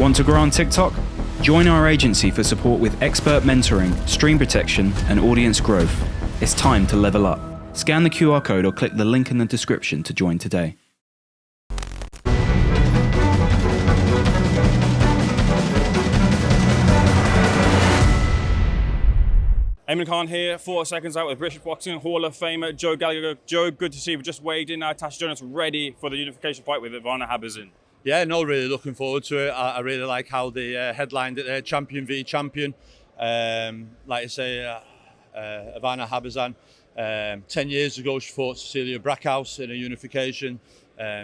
Want to grow on TikTok? Join our agency for support with expert mentoring, stream protection, and audience growth. It's time to level up. Scan the QR code or click the link in the description to join today. Eamon Khan here for Seconds Out with British Boxing Hall of Famer Joe Gallagher. Joe, good to see you. We've just weighed in now. Tasha Jonas ready for the unification fight with Ivana Habon. Yeah, no, really looking forward to it. I really like how they headlined it there, champion v champion. Like I say, Ivana Habon, 10 years ago she fought Cecilia Brackhouse in a unification.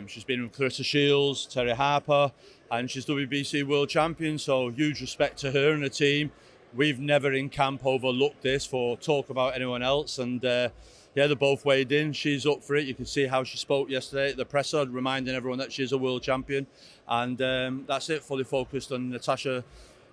She's been with Clarissa Shields, Terry Harper, and she's WBC world champion, so huge respect to her and the team. We've never in camp overlooked this for talk about anyone else, and yeah, they're both weighed in. She's up for it. You can see how she spoke yesterday at the presser, reminding everyone that she's a world champion. And that's it, fully focused on Natasha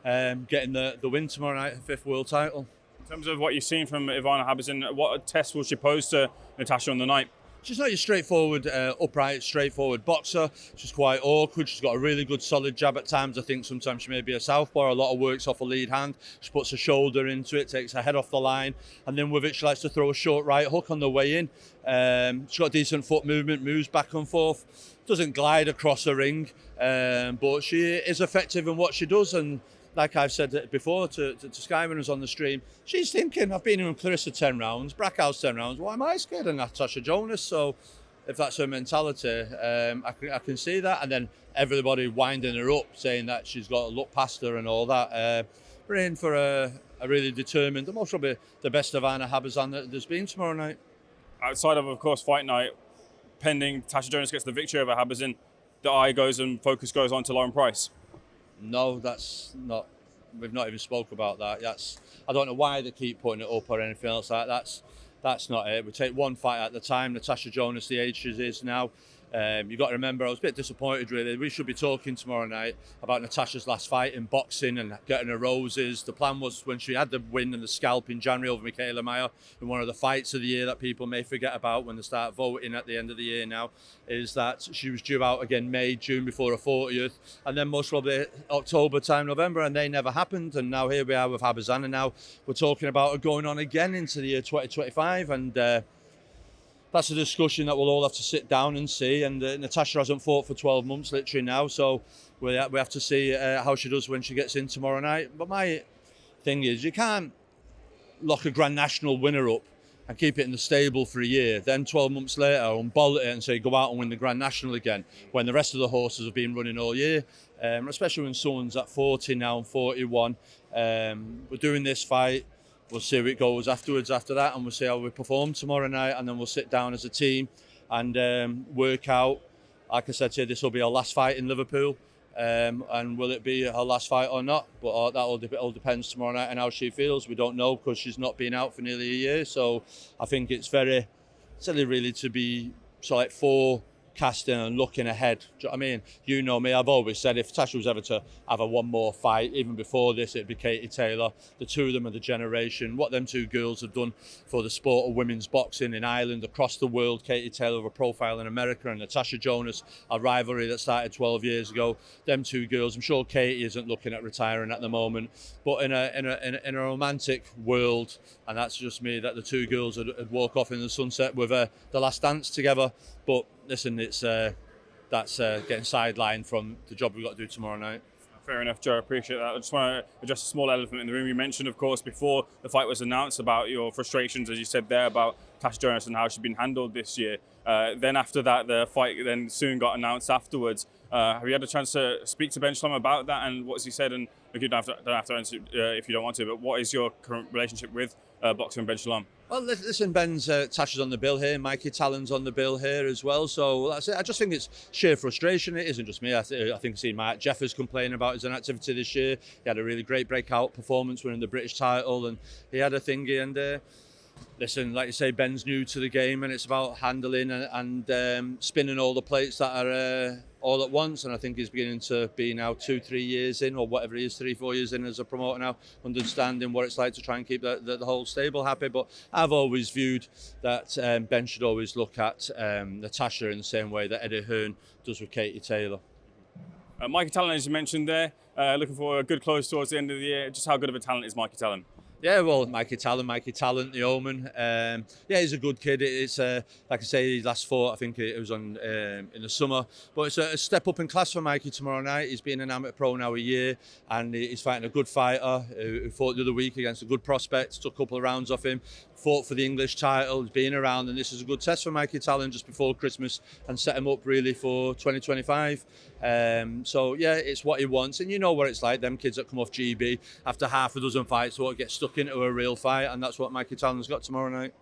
getting the win tomorrow night, her 5th world title. In terms of what you've seen from Ivana Habon, what test will she pose to Natasha on the night? She's not your straightforward, upright, straightforward boxer. She's quite awkward. She's got a really good solid jab at times. I think sometimes she may be a southpaw. A lot of works off a lead hand. She puts her shoulder into it, takes her head off the line. And then with it, she likes to throw a short right hook on the way in. She's got decent foot movement, moves back and forth. Doesn't glide across the ring, but she is effective in what she does. And like I've said before to Sky when I was on the stream, she's thinking, I've been in with Clarissa 10 rounds, Brackhouse 10 rounds, why am I scared of Natasha Jonas? So if that's her mentality, I can see that. And then everybody winding her up, saying that she's got to look past her and all that. We're in for a really determined, and most probably the best Ivana Habon that there's been tomorrow night. Outside of course, fight night, pending Tasha Jonas gets the victory over Habon, the eye goes and focus goes on to Lauren Price. No, that's not. We've not even spoke about that. I don't know why they keep putting it up or anything else like that. That's not it. We take one fight at the time. Natasha Jonas, the age she is now. You've got to remember, I was a bit disappointed really. We should be talking tomorrow night about Natasha's last fight in boxing and getting her roses. The plan was when she had the win and the scalp in January over Michaela Mayer in one of the fights of the year that people may forget about when they start voting at the end of the year now, is that she was due out again May, June before her 40th, and then most probably October time, November, and they never happened. And now here we are with Habon, and now we're talking about her going on again into the year 2025, and that's a discussion that we'll all have to sit down and see. And Natasha hasn't fought for 12 months literally now, so we have to see how she does when she gets in tomorrow night. But my thing is, you can't lock a Grand National winner up and keep it in the stable for a year, then 12 months later unbolt it and say go out and win the Grand National again, when the rest of the horses have been running all year, especially when someone's at 40 now and 41. We're doing this fight. We'll see how it goes afterwards after that, and we'll see how we perform tomorrow night, and then we'll sit down as a team and work out. Like I said to you, this will be our last fight in Liverpool, and will it be her last fight or not? But that all depends tomorrow night and how she feels. We don't know because she's not been out for nearly a year, so I think it's very silly really to be forecasting and looking ahead. Do you know what I mean? You know me, I've always said if Tasha was ever to have a one more fight, even before this, it'd be Katie Taylor. The two of them are the generation. What them two girls have done for the sport of women's boxing in Ireland, across the world. Katie Taylor, a profile in America, and Natasha Jonas, a rivalry that started 12 years ago. Them two girls, I'm sure Katie isn't looking at retiring at the moment, but in a romantic world, and that's just me, that the two girls would walk off in the sunset with the last dance together. But listen, that's getting sidelined from the job we've got to do tomorrow night. Fair enough, Joe. I appreciate that. I just want to address a small elephant in the room. You mentioned, of course, before the fight was announced about your frustrations, as you said there, about Tasha Jonas and how she's been handled this year. Then after that, the fight then soon got announced afterwards. Have you had a chance to speak to Ben Shalom about that, and what has he said? And you don't have to answer if you don't want to, but what is your current relationship with boxer and Ben Shalom? Well, listen, Ben's Tasha's on the bill here, Mikey Talon's on the bill here as well, so that's it. I just think it's sheer frustration. It isn't just me. I think I've seen Mark Jeffers complaining about his inactivity this year. He had a really great breakout performance winning the British title, and he had a thingy, and listen, like you say, Ben's new to the game, and it's about handling and spinning all the plates that are all at once. And I think he's beginning to be now 2-3 years in, or whatever he is, 3-4 years in as a promoter now, understanding what it's like to try and keep the whole stable happy. But I've always viewed that Ben should always look at Natasha in the same way that Eddie Hearn does with Katie Taylor. Mikey Talent, as you mentioned there, looking for a good close towards the end of the year. Just how good of a talent is Mikey Talent? Yeah, well, Mikey Talent, the Omen. Yeah, he's a good kid. It's like I say, his last fought, I think it was on in the summer. But it's a step up in class for Mikey tomorrow night. He's been an amateur pro now a year, and he's fighting a good fighter who fought the other week against a good prospect. Took a couple of rounds off him. Fought for the English title. He's been around, and this is a good test for Mikey Talent just before Christmas and set him up really for 2025. So yeah, it's what he wants, and you know what it's like. Them kids that come off GB after half a dozen fights, what get stuck into a real fight, and that's what Mikey Talon's got tomorrow night.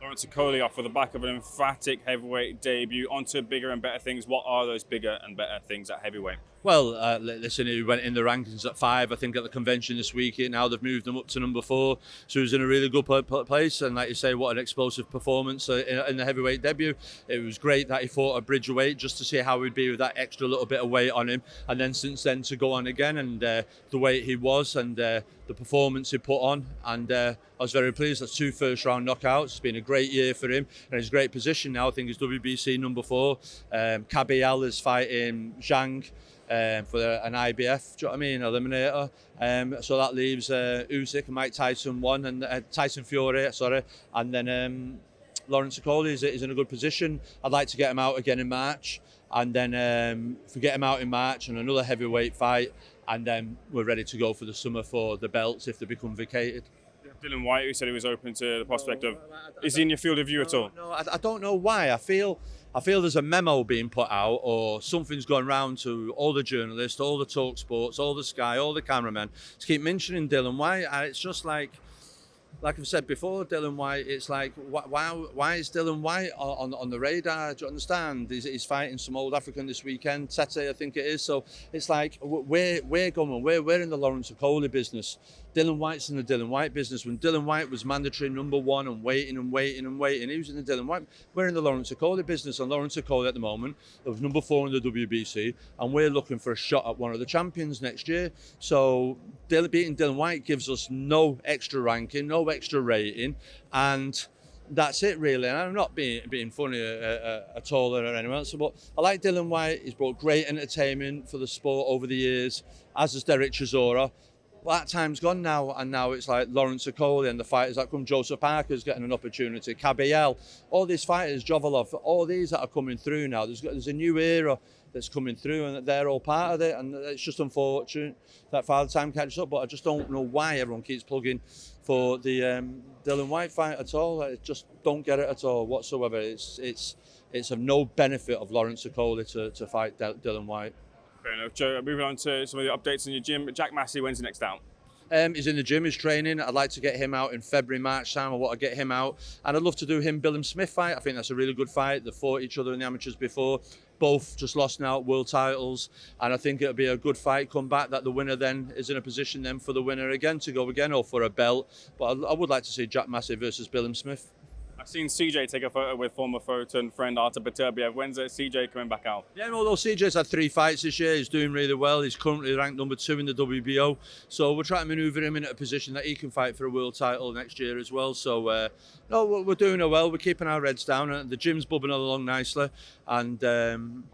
Lawrence Okoli off with the back of an emphatic heavyweight debut onto bigger and better things. What are those bigger and better things at heavyweight? Well, listen, he went in the rankings at 5, I think, at the convention this week. Now they've moved him up to number 4, so he's in a really good place. And like you say, what an explosive performance in the heavyweight debut. It was great that he fought a bridgerweight just to see how he'd be with that extra little bit of weight on him. And then since then to go on again, and the weight he was, and the performance he put on, and I was very pleased. That's 2 first-round knockouts. It's been a great year for him, and he's a great position now. I think he's WBC number 4. Kabiel is fighting Zhang for an IBF, do you know what I mean, eliminator. So that leaves Usyk and Mike Tyson and Tyson Fury, and then Lawrence Okoli is in a good position. I'd like to get him out again in March, and then if we get him out in March and another heavyweight fight, and then we're ready to go for the summer for the belts if they become vacated. Dylan White, who said he was open to the prospect of, is he in your field of view at all? No, I don't know why. I feel there's a memo being put out, or something's gone round to all the journalists, all the talk sports, all the Sky, all the cameramen to keep mentioning Dylan White, and it's just like I've said before, Dylan White, it's like, why is Dylan White on the radar? Do you understand? He's fighting some old African this weekend, Tete, I think it is. So it's like, we're in the Lawrence Okoli business. Dylan White's in the Dylan White business. When Dylan White was mandatory number 1 and waiting, he was in the Dylan White. We're in the Lawrence Okoli business, and Lawrence Okoli at the moment is number 4 in the WBC, and we're looking for a shot at one of the champions next year. So beating Dylan White gives us no extra ranking, no extra rating, and that's it really. And I'm not being funny at all or anyone else, but I like Dylan White. He's brought great entertainment for the sport over the years, as has Derek Chisora. That time's gone now, and now it's like Lawrence Okoli and the fighters that come. Joseph Parker's getting an opportunity. Kabiel, all these fighters, Jovalov, all these that are coming through now. There's a new era that's coming through, and they're all part of it. And it's just unfortunate that Father Time catches up. But I just don't know why everyone keeps plugging for the Dylan White fight at all. I just don't get it at all whatsoever. It's of no benefit of Lawrence Okoli to fight Dylan White. Fair enough. Joe, moving on to some of the updates in your gym. Jack Massey, when's the next out? He's in the gym, he's training. I'd like to get him out in February, March time. I want to get him out. And I'd love to do him, Callum Smith fight. I think that's a really good fight. They fought each other in the amateurs before. Both just lost now world titles. And I think it'll be a good fight, come back, that the winner then is in a position then for the winner again to go again, or for a belt. But I would like to see Jack Massey versus Callum Smith. I've seen CJ take a photo with former foe and friend Artur Beterbiev. When's CJ coming back out? Yeah, although CJ's had 3 fights this year, he's doing really well. He's currently ranked number 2 in the WBO. So we're trying to manoeuvre him into a position that he can fight for a world title next year as well. So, no, we're doing well. We're keeping our heads down. The gym's bubbling along nicely. And,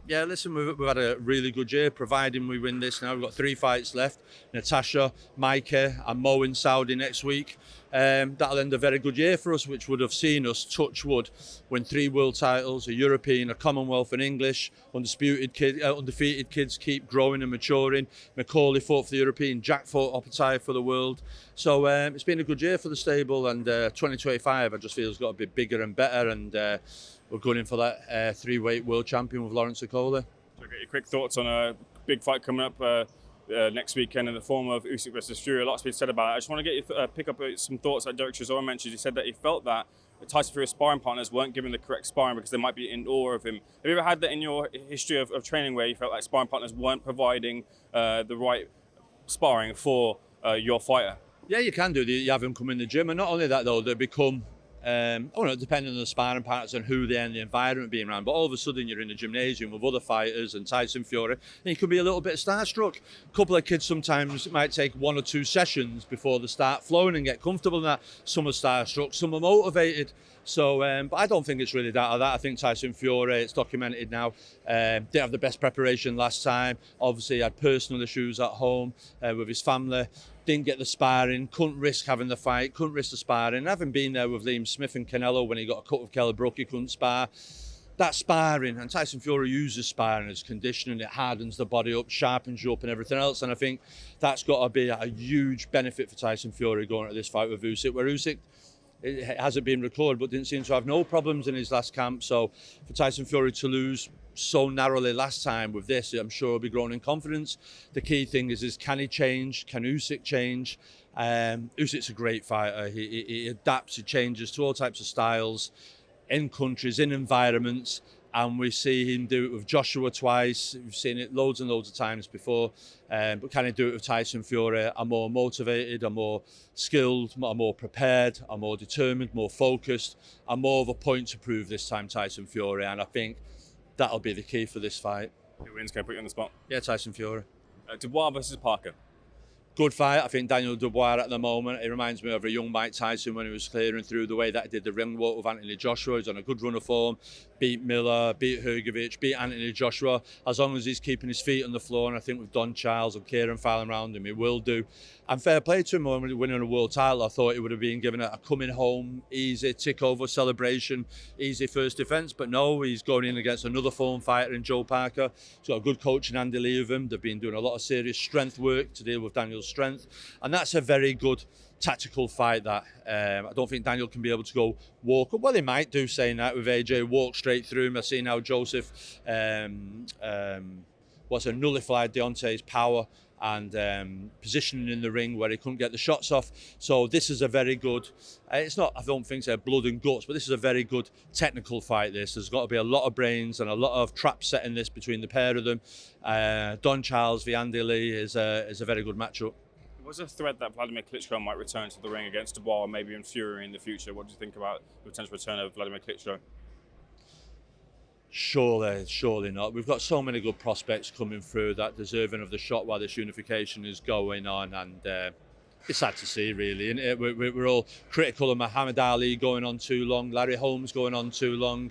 yeah, listen, we've had a really good year, providing we win this now. We've got 3 fights left. Natasha, Micah and Mo in Saudi next week. That'll end a very good year for us, which would have seen us, touch wood, win 3 world titles, a European, a Commonwealth and English. Undefeated kids keep growing and maturing. Macaulay fought for the European, Jack fought Oppenheimer for the world. So it's been a good year for the stable, and 2025 I just feel has got to be bigger and better, and we're going in for that 3-weight world champion with Lawrence Okoli. So get your quick thoughts on a big fight coming up next weekend in the form of Usyk versus Fury. A lot's been said about it. I just want to get you pick up some thoughts that Derek Chisora mentioned. He said that he felt that Tyson Fury's sparring partners weren't given the correct sparring because they might be in awe of him. Have you ever had that in your history of training where you felt like sparring partners weren't providing the right sparring for your fighter? Yeah, you can do. You have them come in the gym, and not only that though, they become depending on the sparring partners and who they're in the environment being around. But all of a sudden you're in a gymnasium with other fighters and Tyson Fury, and you can be a little bit starstruck. A couple of kids sometimes it might take 1 or 2 sessions before they start flowing and get comfortable in that. Some are starstruck, some are motivated. So, but I don't think it's really that or that. I think Tyson Fury, it's documented now, didn't have the best preparation last time. Obviously, he had personal issues at home with his family. Didn't get the sparring, couldn't risk having the fight, couldn't risk the sparring. Having been there with Liam Smith and Canelo when he got a cut with Kelly Brook, he couldn't spar. That sparring, and Tyson Fury uses sparring as conditioning, it hardens the body up, sharpens you up and everything else, and I think that's got to be a huge benefit for Tyson Fury going to this fight with Usyk, where Usyk, it hasn't been recorded, but didn't seem to have no problems in his last camp. So for Tyson Fury to lose so narrowly last time with this, I'm sure he'll be growing in confidence. The key thing is can he change? Can Usyk change? Usyk's a great fighter. He adapts, he changes to all types of styles, in countries, in environments, and we see him do it with Joshua twice. We've seen it loads and loads of times before, but can he do it with Tyson Fury? I'm more motivated, I'm more skilled, I'm more prepared, I'm more determined, more focused. I'm more of a point to prove this time, Tyson Fury, and I think that'll be the key for this fight. Who wins? Can I put you on the spot? Yeah, Tyson Fury. Dubois versus Parker. Good fight. I think Daniel Dubois at the moment, it reminds me of a young Mike Tyson when he was clearing through, the way that he did the ring walk with Anthony Joshua. He's on a good run of form, beat Miller, beat Hrgovic, beat Anthony Joshua. As long as he's keeping his feet on the floor, and I think with Don Charles and Kieran filing around him, he will do. And fair play to him when winning a world title. I thought he would have been given a coming home, easy, tick over celebration, easy first defence. But no, he's going in against another form fighter in Joe Parker. He's got a good coach in Andy Lee with him. They've been doing a lot of serious strength work to deal with Daniel's strength. And that's a very good tactical fight that. I don't think Daniel can be able to go walk up. Well, he might do, saying that, with AJ, walk straight through him. I've seen how Joseph nullified Deontay's power and positioning in the ring where he couldn't get the shots off. So this is a very good, it's not, I don't think it's blood and guts, but this is a very good technical fight. There's got to be a lot of brains and a lot of traps set in this between the pair of them. Don Charles v Andy Lee is a very good matchup. Was a threat that Vladimir Klitschko might return to the ring against Dubois, or maybe in Fury in the future? What do you think about the potential return of Vladimir Klitschko? Surely not. We've got so many good prospects coming through that deserving of the shot while this unification is going on, and it's sad to see, really. And we're all critical of Muhammad Ali going on too long, Larry Holmes going on too long.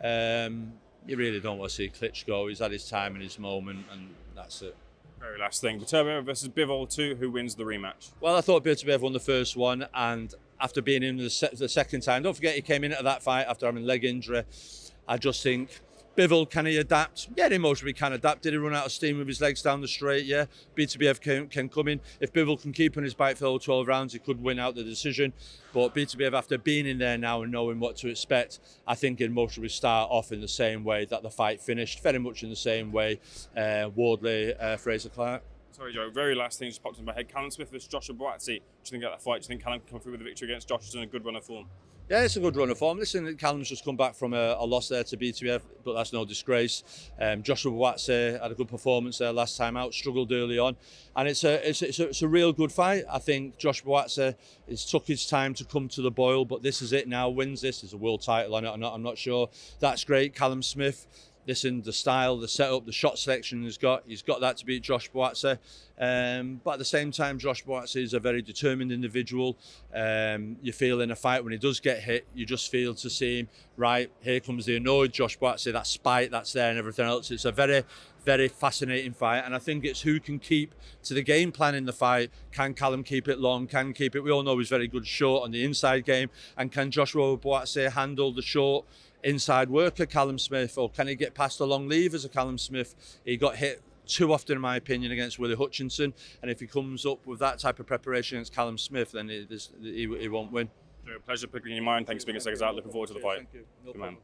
You really don't want to see Klitschko. He's had his time and his moment, and that's it. Very last thing, Beterbiev versus Bivol 2, who wins the rematch? Well, I thought Beterbiev won the first one, and after being in the second time, don't forget he came into that fight after having a leg injury. I just think, Bivol, can he adapt? Yeah, emotionally can adapt. Did he run out of steam with his legs down the straight? Yeah. Beterbiev can come in. If Bivol can keep on his bike for all 12 rounds, he could win out the decision. But Beterbiev, after being in there now and knowing what to expect, I think emotionally start off in the same way that the fight finished, very much in the same way, Wardley, Fraser Clark. Sorry, Joe, very last thing just popped in my head. Callum Smith versus Joshua Buatsi. What do you think about that fight? Do you think Callum can come through with a victory against Josh? He's in a good run of form? Yeah, it's a good run of form. Listen, Callum's just come back from a loss there to Beterbiev, but that's no disgrace. Joshua Buatsi had a good performance there last time out, struggled early on, and it's a real good fight. I think Joshua Buatsi has took his time to come to the boil, but this is it now. Wins this, there's a world title on it. I'm not sure. That's great. Callum Smith. Listen, the style, the setup, the shot selection he's got that to beat Josh Buatsi. But at the same time, Josh Buatsi is a very determined individual. You feel in a fight when he does get hit, you just feel to see him, right, here comes the annoyed Josh Buatsi, that spite that's there and everything else. It's a very, very fascinating fight, and I think it's who can keep to the game plan in the fight. Can Callum keep it long? Can keep it? We all know he's very good short on the inside game, and can Joshua Buatsi handle the short inside worker Callum Smith, or can he get past the long levers of Callum Smith? He got hit too often, in my opinion, against Willie Hutchinson, and if he comes up with that type of preparation against Callum Smith, then he won't win. Pleasure picking your mind. Thanks for being a SecondsOut. Looking forward to the fight. Thank you. No Good man.